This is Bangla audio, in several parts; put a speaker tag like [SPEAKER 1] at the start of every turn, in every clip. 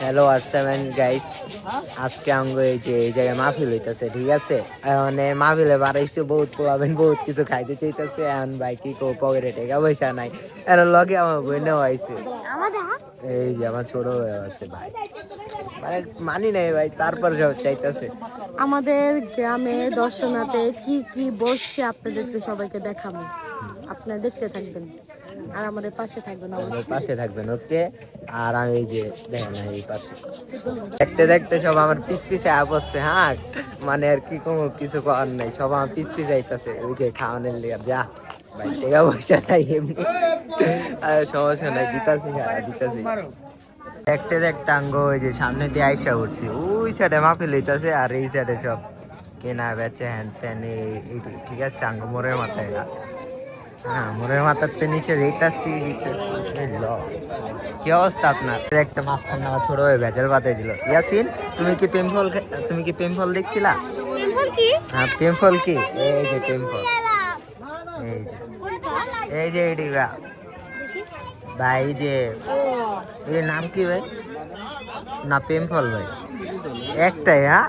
[SPEAKER 1] হ্যালো আসসালাম গাইস, আজকে আঙ্গো এই জায়গায় মাহফিল হইতাছে, ঠিক আছে। মানে মাহফিলে বাড়াইছে বহুত পোলাবেন, বহুত কিছু খাইতে চাইতেছে। এখন ভাই কি কো, পকেটে টাকা পয়সা নাই। এর লগে আমার বইনেও আইছে, এই যে আমার ছোট ভাই আছে ভাই, মানে মানি নাই ভাই, তারপর সব চাইতেছে।
[SPEAKER 2] আমাদের গ্রামে দর্শনাতে কি কি বসছে আপনাদেরকে সবাইকে দেখাবো, আপনারা দেখতে থাকবেন আর আমাদের পাশে থাকবেন
[SPEAKER 1] আমাদের
[SPEAKER 2] অবশ্যই।
[SPEAKER 1] পাশে থাকবেন, ওকে। আর আমি এই যে দেখেন এই পাশে দেখতে দেখতে সব আমার পিছ পিছে বসছে, হ্যাঁ। মানে আর কি কোনো কিছু করার নাই, সব আমার পিছ পিছে আইতাছে ওই যে খাওয়ানোর লিগে। যা ভাই, টাকা পয়সা নাই এমনি, আর সমস্যা নাই, দিতাছি দিতাছি। দেখতে দেখতে আঙ্গো ওই যে সামনে দিয়ে আইসা উঠছি, ওই সাইডে মাহফিল হইতাছে আর এই সাইডে সব কেনা বেচে হ্যান ত্যান। ঠিক আছে, আঙ্গো মোড়ের মাথায় এটা। হ্যাঁ, মোড়ের মাথার তো নিচে যেতাছি। কি অবস্থা আপনার? একটা মাঝখান আমার ছোট হয়ে ভেজাল বাতাই দিল। ইয়াসিন, তুমি কি প্রেম ফল দেখছিলা? হ্যাঁ, প্রেম ফল কি? এই যে প্রেম ফল, এই যে এই যে এটি ভাই, এই যে এর নাম কি ভাই? না, প্রেম ফল ভাই একটাই। হ্যাঁ,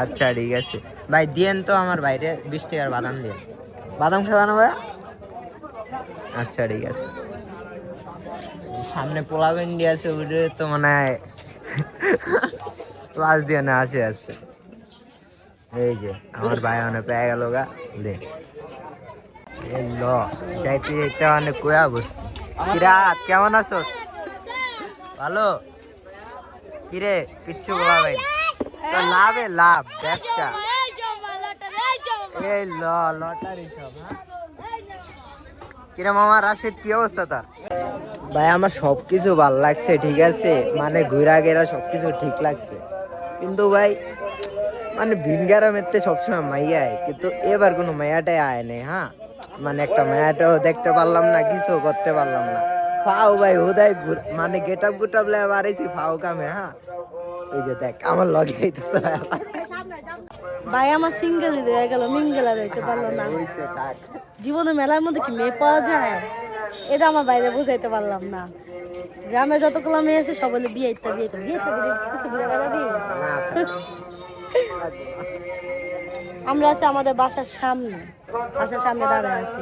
[SPEAKER 1] আচ্ছা ঠিক আছে ভাই, দিয়েন তো আমার বাইরে 20 টাকার বাদাম দিয়ে। বাদাম খাওয়ানো ভাই? আচ্ছা ঠিক আছে। সামনে পোলাও ইন্ডিয়া আছে, ওটা তো মানে ক্লাস দিয়ে না আসে আসছে। এই যে আমার ভাই অনেক পেয়ে গেল গা দে। ল যাইতে যাইতে অনেক কোয়া বসছি। কিরাত, কেমন আছো? ভালো। কিরে কিচ্ছু বলা ভাই, তো লাভে লাভ ব্যবসা। এই লটারি সব। হ্যাঁ, কিরে মামা রাশেদ, কি অবস্থা তার? ভাই আমার সবকিছু ভাল লাগছে, ঠিক আছে। মানে ঘুরা গেরা সবকিছু ঠিক লাগছে, কিন্তু ভাই মানে ভিনগারামেতে সবসময় মাইয়া আয়, কিন্তু এবার কোনো মায়াটাই আয় নেই। হ্যাঁ, মানে একটা মায়াটাও দেখতে পারলাম না, কিছু করতে পারলাম না। ফাও ভাই হুদাই মানে গেট আপ গুট আপ লে বাড়াইছি ফাও কামে। হ্যাঁ, এই যে দেখ আমার লগে আইতাছে।
[SPEAKER 2] ভাই আমার সিঙ্গেল হয়ে গেল, মিঙ্গেল আর হইতে পারলো না।
[SPEAKER 1] হইছে থাক।
[SPEAKER 2] জীবনে মেলার মধ্যে কি মেয়ে পাওয়া যায়, এটা আমার বাইরে বুঝাইতে পারলাম না। গ্রামে যতগুলো মেয়ে আছে সব বলে বিয়ে ইত্যা বিয়ে ইত্যা বিয়ে ইত্যা কিছু ঘুরে বেড়াবি।
[SPEAKER 1] না, থাক।
[SPEAKER 2] আমরা আছি আমাদের বাসার সামনে, বাসার সামনে দাঁড়ায় আছি।